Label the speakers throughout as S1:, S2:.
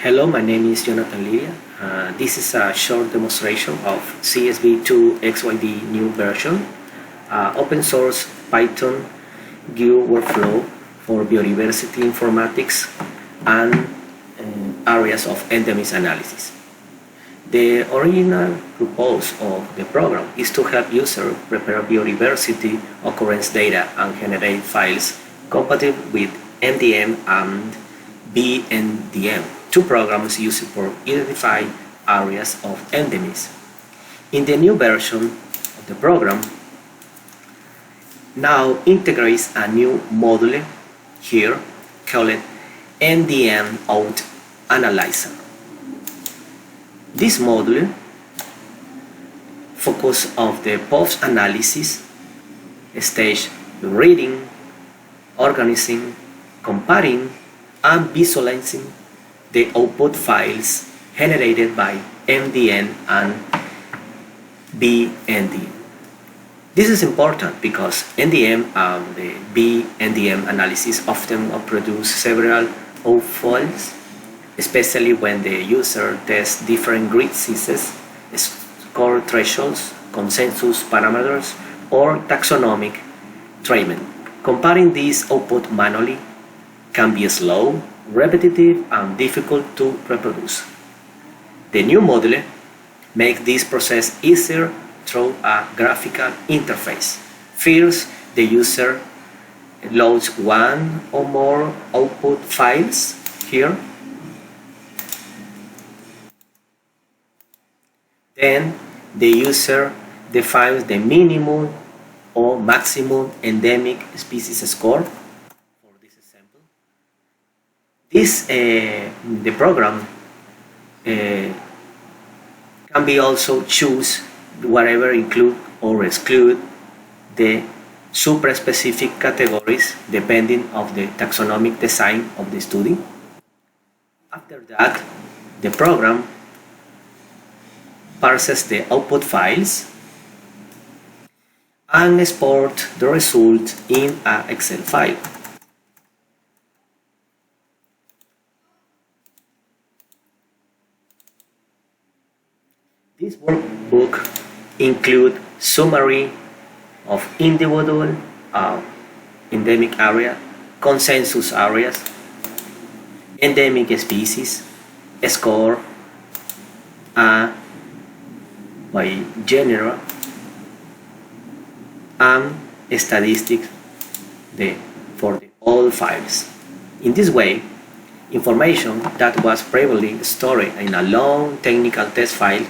S1: Hello, my name is Jonathan Lidia. This is a short demonstration of csv2xyd new version, open source Python GUI workflow for biodiversity informatics and areas of endemism analysis. The original purpose of the program is to help users prepare biodiversity occurrence data and generate files compatible with NDM and vNDM, two programs used for identify areas of endemism. In the new version of the program, now integrates a new module here called NDMOutAnalyzer. This module focuses on the post-analysis stage, reading, organizing, comparing, and visualizing the output files generated by NDM and vNDM. This is important because NDM and the vNDM analysis often produce several outputs, especially when the user tests different grid sizes, score thresholds, consensus parameters, or taxonomic treatment. Comparing these outputs manually can be slow, repetitive, and difficult to reproduce. The new module makes this process easier through a graphical interface. First, the user loads one or more output files here. Then the user defines the minimum or maximum endemic species score. For this example, the program can be also choose whatever include or exclude the super-specific categories depending on the taxonomic design of the study. After that, the program parses the output files and export the result in an Excel file. This workbook includes summary of individual endemic area, consensus areas, endemic species, score, by general, and statistics for all files. In this way, information that was previously stored in a long technical test file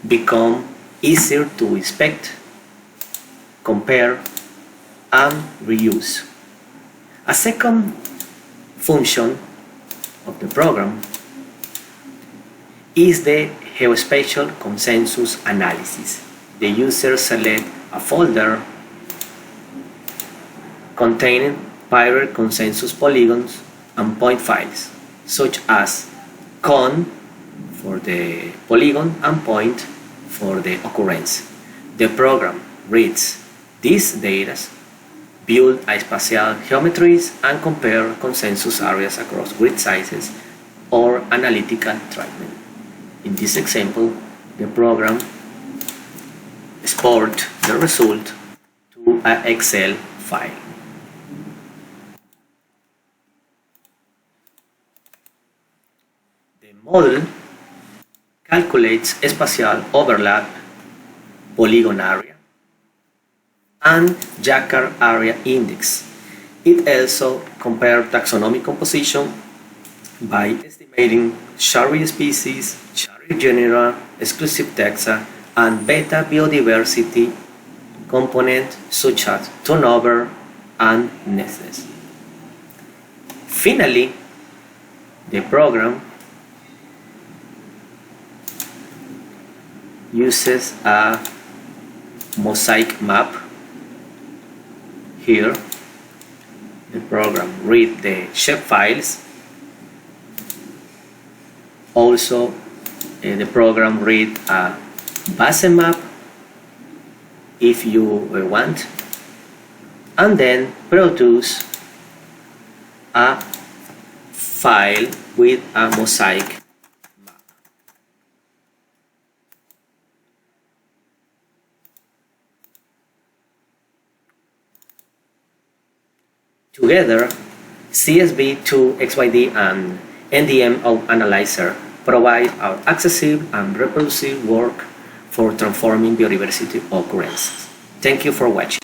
S1: become easier to inspect, compare, and reuse. A second function of the program is the geospatial consensus analysis. The user selects a folder containing paired consensus polygons and point files, such as con for the polygon and point for the occurrence. The program reads these data, builds a spatial geometries, and compare consensus areas across grid sizes or analytical treatment. In this example, the program exports the result to an Excel file. The model calculates spatial overlap, polygon area, and Jaccard area index. It also compares taxonomic composition by estimating Shari species, Shari genera, exclusive taxa, and beta biodiversity components such as turnover and nestedness. Finally, the program uses a mosaic map. Here, the program reads the shape files. Also, the program reads a base map if you want, and then produce a file with a mosaic Together, csv2xyd and NDMOutAnalyzer provide our accessible and repulsive work for transforming biodiversity occurrences. Thank you for watching.